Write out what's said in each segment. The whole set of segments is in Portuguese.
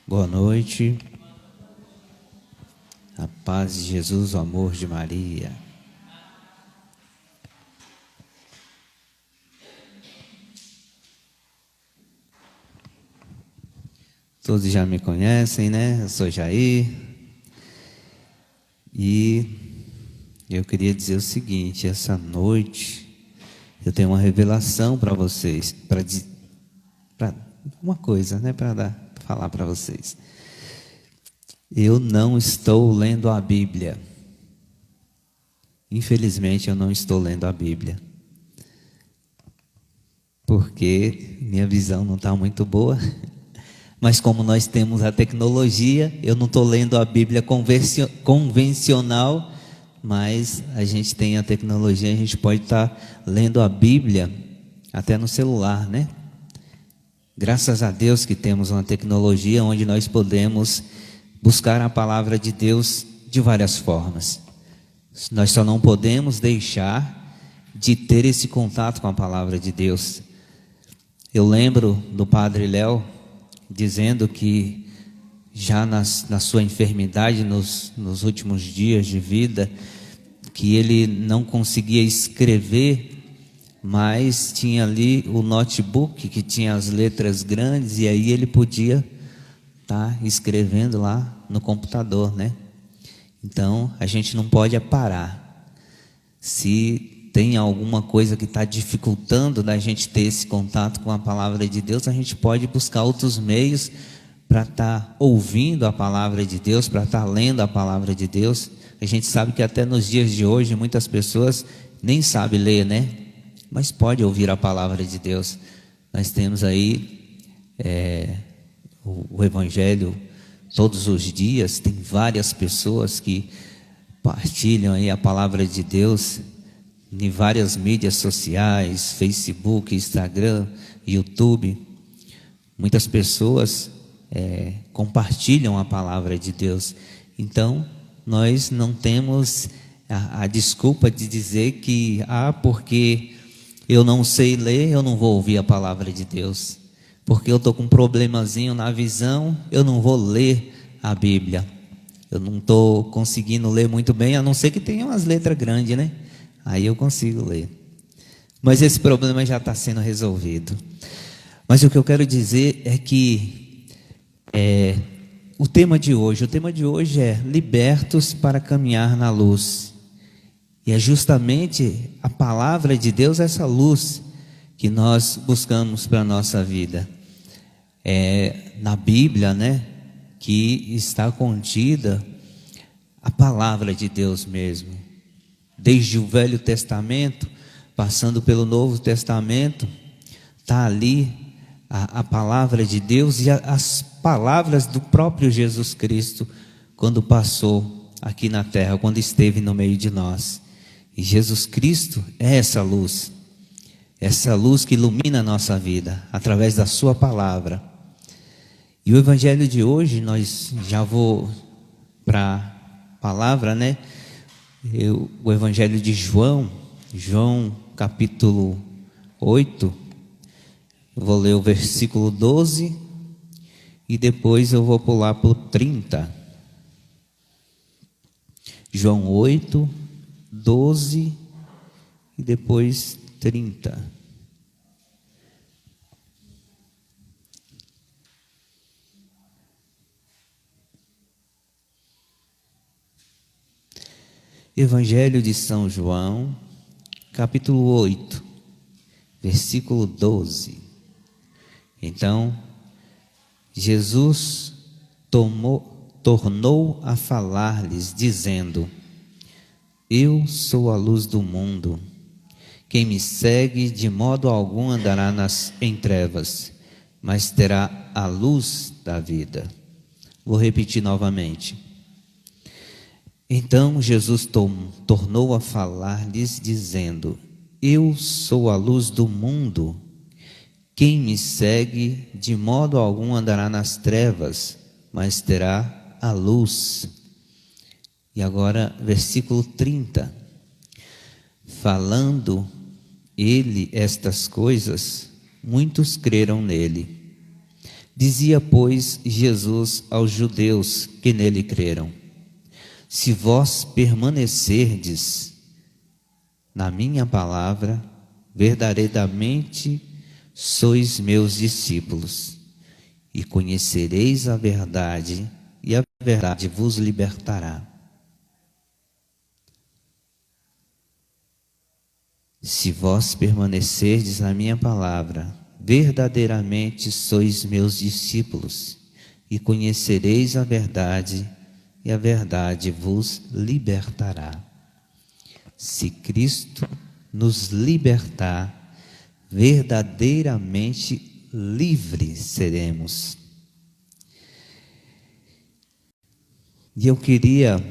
Boa noite. A paz de Jesus, o amor de Maria. Todos já me conhecem, né? Eu sou Jair. E eu queria dizer o seguinte: essa noite eu tenho uma revelação para vocês, para uma coisa, né? Para falar para vocês. Eu não estou lendo a Bíblia. Infelizmente eu não estou lendo a Bíblia. Porque minha visão não está muito boa. Mas como nós temos a tecnologia, eu não estou lendo a Bíblia convencional, mas a gente tem a tecnologia, a gente pode estar lendo a Bíblia até no celular, né? Graças a Deus que temos uma tecnologia onde nós podemos buscar a palavra de Deus de várias formas. Nós só não podemos deixar de ter esse contato com a palavra de Deus. Eu lembro do Padre Léo dizendo que já na sua enfermidade, nos últimos dias de vida, que ele não conseguia escrever, mas tinha ali o notebook que tinha as letras grandes, e aí ele podia estar escrevendo lá no computador, né? Então a gente não pode parar. Se tem alguma coisa que está dificultando da gente ter esse contato com a palavra de Deus, a gente pode buscar outros meios para estar ouvindo a palavra de Deus, para estar lendo a palavra de Deus. A gente sabe que até nos dias de hoje muitas pessoas nem sabem ler, né? Mas pode ouvir a palavra de Deus. Nós temos aí o Evangelho todos os dias. Tem várias pessoas que partilham aí a palavra de Deus em várias mídias sociais, Facebook, Instagram, YouTube. Muitas pessoas compartilham a palavra de Deus. Então nós não temos a desculpa de dizer que porque eu não sei ler, eu não vou ouvir a palavra de Deus. Porque eu estou com um problemazinho na visão, eu não vou ler a Bíblia. Eu não estou conseguindo ler muito bem, a não ser que tenha umas letras grandes, né? Aí eu consigo ler. Mas esse problema já está sendo resolvido. Mas o que eu quero dizer é que o tema de hoje é libertos para caminhar na luz. E é justamente a palavra de Deus, essa luz que nós buscamos para a nossa vida. Na Bíblia, né, que está contida a palavra de Deus mesmo. Desde o Velho Testamento, passando pelo Novo Testamento, está ali a palavra de Deus e as palavras do próprio Jesus Cristo, quando passou aqui na terra, quando esteve no meio de nós. E Jesus Cristo é essa luz que ilumina a nossa vida, através da sua palavra. E o Evangelho de hoje, nós já vou para a palavra, né? O Evangelho de João capítulo 8, eu vou ler o versículo 12 e depois eu vou pular para o 30. João 8, 12 e depois 30. Evangelho de São João, capítulo 8, versículo 12. Então, Jesus tornou a falar-lhes, dizendo: Eu sou a luz do mundo. Quem me segue, de modo algum andará em trevas, mas terá a luz da vida. Vou repetir novamente. Então Jesus tornou a falar-lhes, dizendo: Eu sou a luz do mundo. Quem me segue, de modo algum andará nas trevas, mas terá a luz. E agora, versículo 30. Falando ele estas coisas, muitos creram nele. Dizia, pois, Jesus aos judeus que nele creram: se vós permanecerdes na minha palavra, verdadeiramente sois meus discípulos, e conhecereis a verdade, e a verdade vos libertará. Se vós permanecerdes na minha palavra, verdadeiramente sois meus discípulos, e conhecereis a verdade, e a verdade vos libertará. Se Cristo nos libertar, verdadeiramente livres seremos. E eu queria,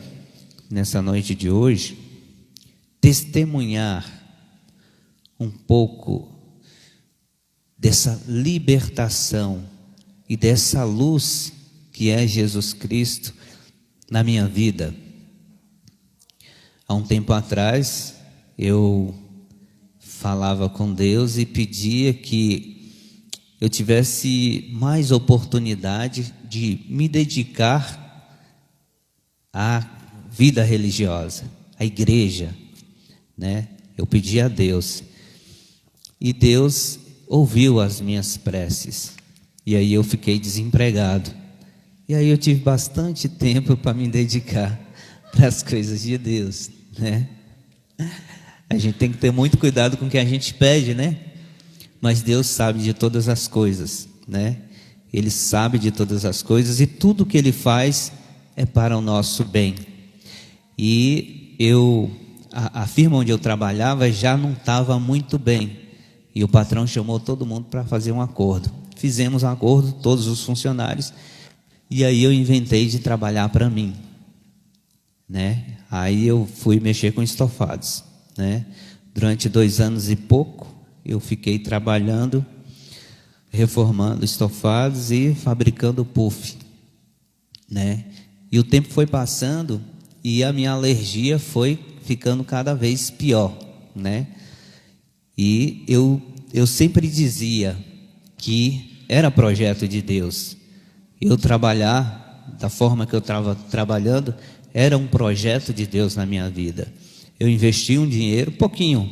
nessa noite de hoje, testemunhar um pouco dessa libertação e dessa luz que é Jesus Cristo na minha vida. Há um tempo atrás, eu falava com Deus e pedia que eu tivesse mais oportunidade de me dedicar à vida religiosa, à igreja, né? Eu pedi a Deus, e Deus ouviu as minhas preces, e aí eu fiquei desempregado, e aí eu tive bastante tempo para me dedicar para as coisas de Deus, né? A gente tem que ter muito cuidado com o que a gente pede, né? Mas Deus sabe de todas as coisas, né? Ele sabe de todas as coisas, e tudo que Ele faz é para o nosso bem. E a firma onde eu trabalhava já não estava muito bem, e o patrão chamou todo mundo para fazer um acordo. Fizemos um acordo, todos os funcionários, e aí eu inventei de trabalhar para mim, né? Aí eu fui mexer com estofados, né? Durante 2 anos e pouco eu fiquei trabalhando, reformando estofados e fabricando puff, né? E o tempo foi passando e a minha alergia foi ficando cada vez pior, né? E eu sempre dizia que era projeto de Deus. Eu trabalhar da forma que eu estava trabalhando era um projeto de Deus na minha vida. Eu investi um dinheiro, pouquinho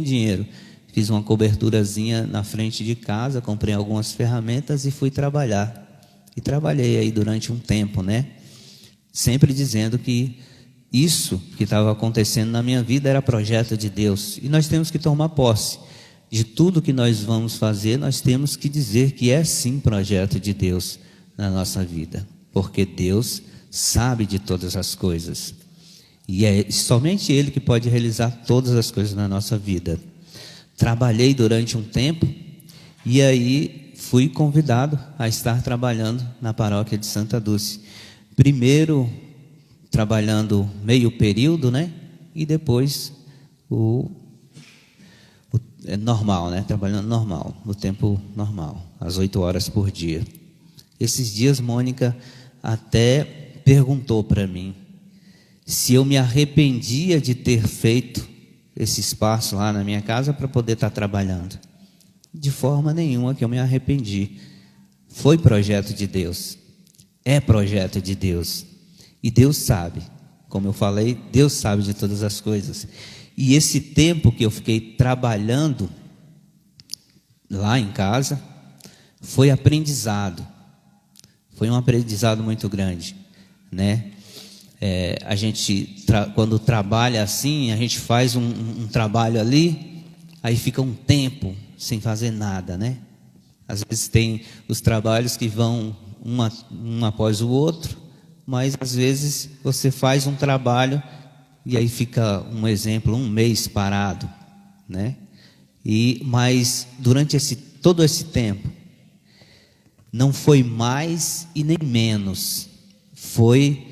dinheiro. Fiz uma coberturazinha na frente de casa, comprei algumas ferramentas e fui trabalhar. E trabalhei aí durante um tempo, né? Sempre dizendo que isso que estava acontecendo na minha vida era projeto de Deus. E nós temos que tomar posse de tudo que nós vamos fazer. Nós temos que dizer que é sim projeto de Deus na nossa vida, porque Deus sabe de todas as coisas, e é somente Ele que pode realizar todas as coisas na nossa vida. Trabalhei durante um tempo, e aí fui convidado a estar trabalhando na paróquia de Santa Dulce. Primeiro trabalhando meio período, né? E depois normal, né? Trabalhando normal, no tempo normal, às 8 horas por dia. Esses dias Mônica até perguntou para mim se eu me arrependia de ter feito esse espaço lá na minha casa para poder estar trabalhando. De forma nenhuma que eu me arrependi. Foi projeto de Deus, é projeto de Deus, e Deus sabe, como eu falei, Deus sabe de todas as coisas. E esse tempo que eu fiquei trabalhando lá em casa foi aprendizado, foi um aprendizado muito grande, né? A gente, quando trabalha assim, a gente faz um trabalho ali, aí fica um tempo sem fazer nada, né? Às vezes tem os trabalhos que vão um após o outro, mas às vezes você faz um trabalho e aí fica, um exemplo, 1 mês parado, né? Mas durante todo esse tempo, não foi mais e nem menos, foi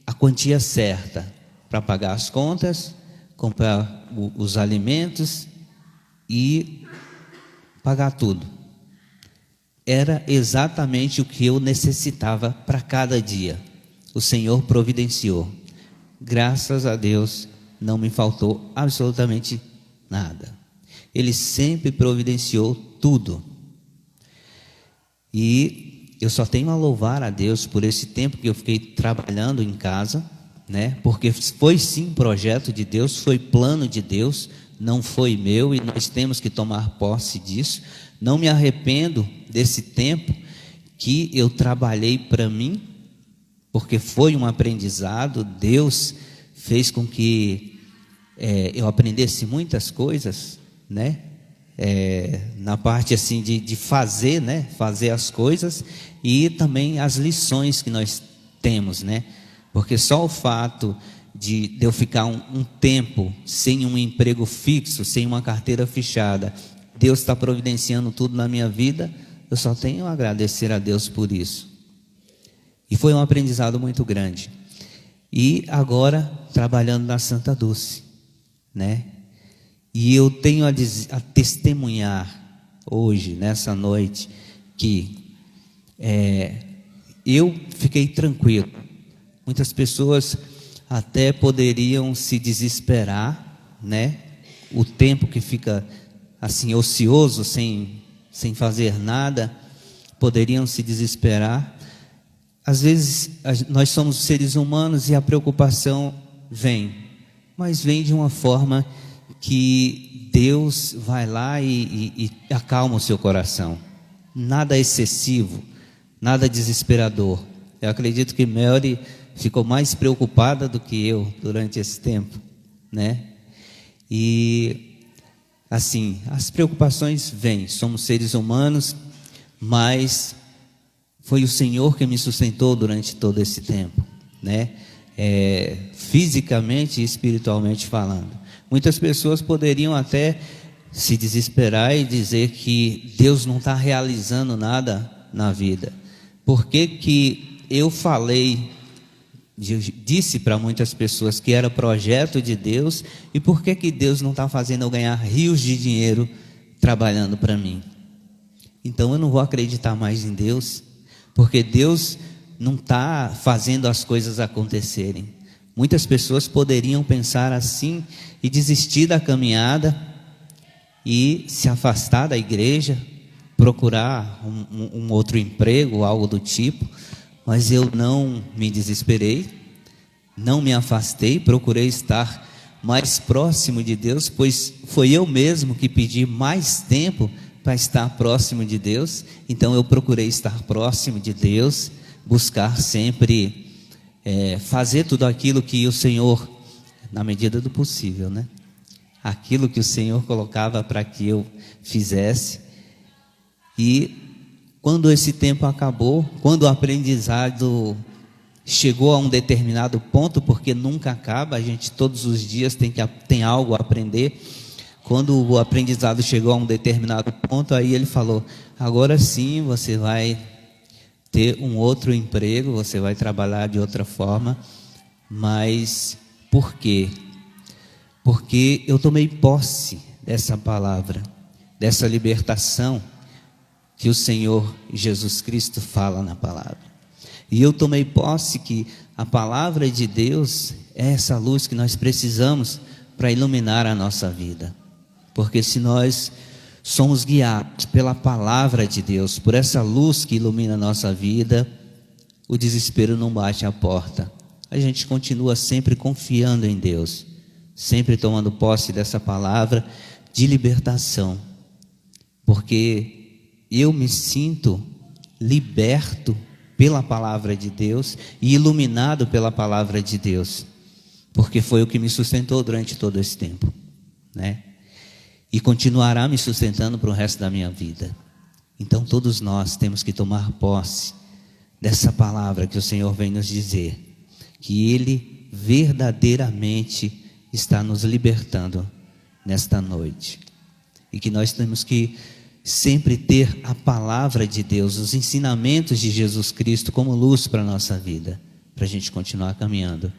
a quantia certa para pagar as contas, comprar os alimentos e pagar tudo. Era exatamente o que eu necessitava para cada dia. O Senhor providenciou. Graças a Deus, não me faltou absolutamente nada. Ele sempre providenciou tudo. E eu só tenho a louvar a Deus por esse tempo que eu fiquei trabalhando em casa, né? Porque foi sim projeto de Deus, foi plano de Deus, não foi meu, e nós temos que tomar posse disso. Não me arrependo desse tempo que eu trabalhei para mim, porque foi um aprendizado. Deus fez com que eu aprendesse muitas coisas, né? Na parte assim de fazer, né? Fazer as coisas, e também as lições que nós temos, né? Porque só o fato de eu ficar um tempo sem um emprego fixo, sem uma carteira fechada, Deus está providenciando tudo na minha vida, eu só tenho a agradecer a Deus por isso. E foi um aprendizado muito grande. E agora, trabalhando na Santa Dulce, né? E eu tenho a testemunhar hoje, nessa noite, que eu fiquei tranquilo. Muitas pessoas até poderiam se desesperar, né? O tempo que fica assim ocioso, sem fazer nada, poderiam se desesperar. Às vezes nós somos seres humanos e a preocupação vem, mas vem de uma forma que Deus vai lá e acalma o seu coração. Nada excessivo, nada desesperador. Eu acredito que Mary ficou mais preocupada do que eu durante esse tempo, né? E assim, as preocupações vêm, somos seres humanos, mas foi o Senhor que me sustentou durante todo esse tempo, né? Fisicamente e espiritualmente falando. Muitas pessoas poderiam até se desesperar e dizer que Deus não está realizando nada na vida. Por que eu disse para muitas pessoas que era projeto de Deus, e por que Deus não está fazendo eu ganhar rios de dinheiro trabalhando para mim? Então eu não vou acreditar mais em Deus, porque Deus não está fazendo as coisas acontecerem. Muitas pessoas poderiam pensar assim e desistir da caminhada e se afastar da igreja, procurar um outro emprego, algo do tipo. Mas eu não me desesperei, não me afastei, procurei estar mais próximo de Deus, pois foi eu mesmo que pedi mais tempo para estar próximo de Deus. Então eu procurei estar próximo de Deus, buscar sempre fazer tudo aquilo que o Senhor, na medida do possível, né? Aquilo que o Senhor colocava para que eu fizesse. E quando esse tempo acabou, quando o aprendizado chegou a um determinado ponto, porque nunca acaba, a gente todos os dias tem algo a aprender. Quando o aprendizado chegou a um determinado ponto, aí ele falou: agora sim você vai ter um outro emprego, você vai trabalhar de outra forma. Mas por quê? Porque eu tomei posse dessa palavra, dessa libertação que o Senhor Jesus Cristo fala na palavra. E eu tomei posse que a palavra de Deus é essa luz que nós precisamos para iluminar a nossa vida. Porque se nós somos guiados pela palavra de Deus, por essa luz que ilumina a nossa vida, o desespero não bate à porta. A gente continua sempre confiando em Deus, sempre tomando posse dessa palavra de libertação. Porque eu me sinto liberto pela palavra de Deus e iluminado pela palavra de Deus, porque foi o que me sustentou durante todo esse tempo, né? E continuará me sustentando para o resto da minha vida. Então todos nós temos que tomar posse dessa palavra que o Senhor vem nos dizer, que Ele verdadeiramente está nos libertando nesta noite, e que nós temos que sempre ter a palavra de Deus, os ensinamentos de Jesus Cristo como luz para a nossa vida, para a gente continuar caminhando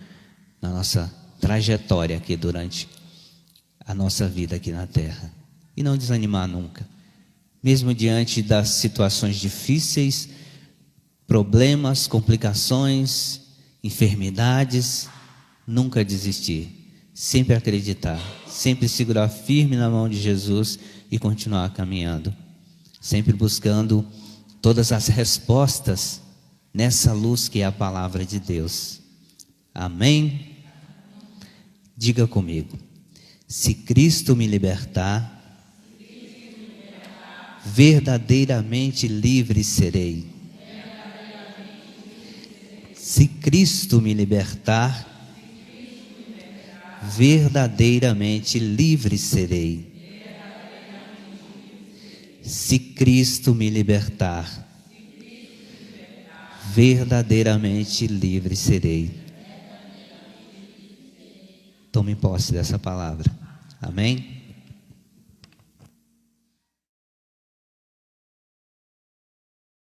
na nossa trajetória aqui durante a nossa vida aqui na terra, e não desanimar nunca, mesmo diante das situações difíceis, problemas, complicações, enfermidades, nunca desistir, sempre acreditar, sempre segurar firme na mão de Jesus e continuar caminhando, sempre buscando todas as respostas nessa luz que é a palavra de Deus. Amém? Diga comigo: se Cristo me libertar, verdadeiramente livre serei. Se Cristo me libertar, verdadeiramente livre serei. Se Cristo me libertar, verdadeiramente livre serei. Tome posse dessa palavra. Amém?